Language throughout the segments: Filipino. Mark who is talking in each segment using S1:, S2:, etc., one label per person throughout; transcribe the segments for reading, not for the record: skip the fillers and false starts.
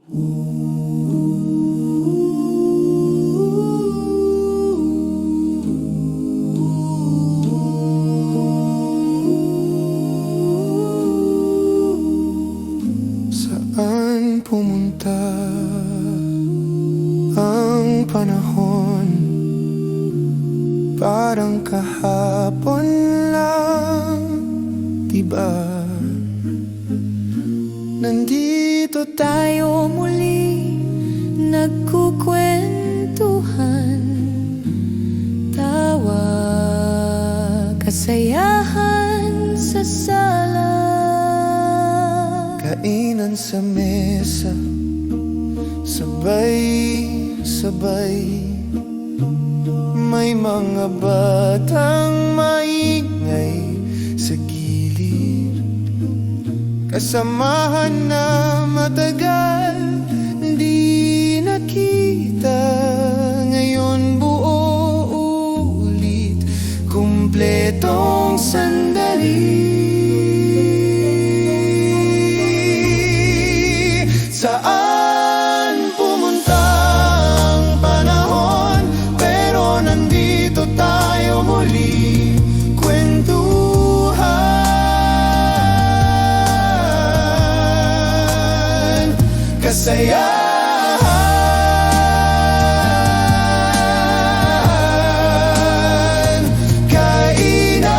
S1: Saan pumunta ang panahon? Parang kahapon lang, diba?
S2: Nandito tayo muli, nagkukwentuhan, tawa, kasayahan sa sala.
S1: Kainan sa mesa, sabay-sabay. May mga batang maingay sa gilid. Kasamahan na matagal di nakita. Ngayon buo ulit, kumpletong sandali. Saan pumunta ang panahon? Pero nandito tayo muli, kwentuhan, kasayahan, kainan,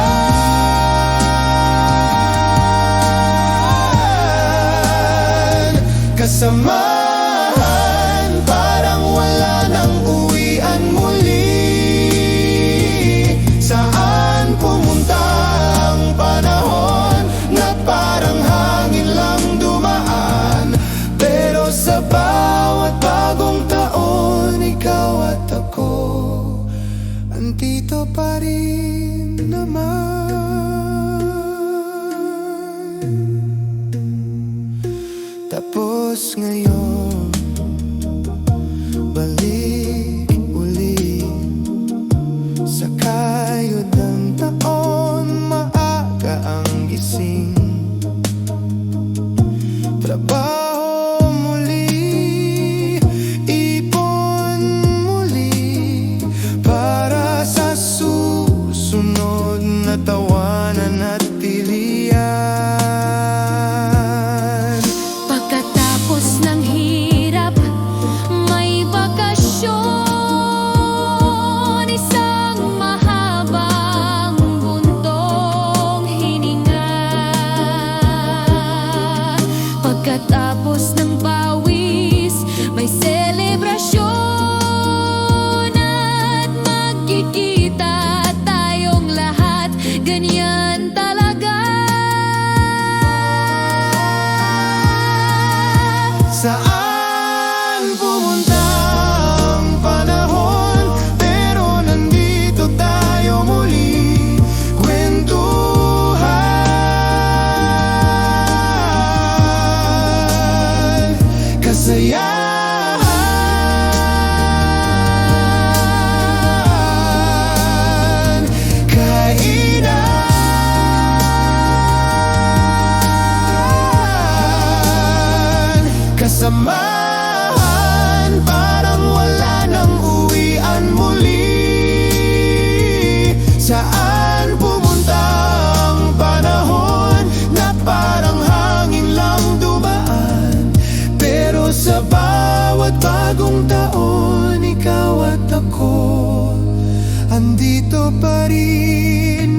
S1: kasamahan, parang wala nang uwian muli. Saan pumunta ang panahon na parang hangin lang dumaan? Pero sa bawat bagong taon, ikaw at ako andito pa rin naman. Tapos ngayon, balik uli sa kayod ng taon. Maaga ang gising, trabaho muli, ipon muli para sa susunod na tawanan at pilihan.
S2: Pagkatapos ng hirap, may bakasyon, isang mahabang buntong hininga. Pagkatapos ng pawis, may selebrasyon at magkikita tayong lahat. Ganyan talaga.
S1: Saan pumunta ang panahon? Pero nandito tayo muli, kwentuhan, kasayahan, kainan, kasamahan, parang wala nang uwian muli. Saan pumunta ang panahon na parang hangin lang dumaan? Pero sa bawat bagong taon, ikaw at ako andito pa rin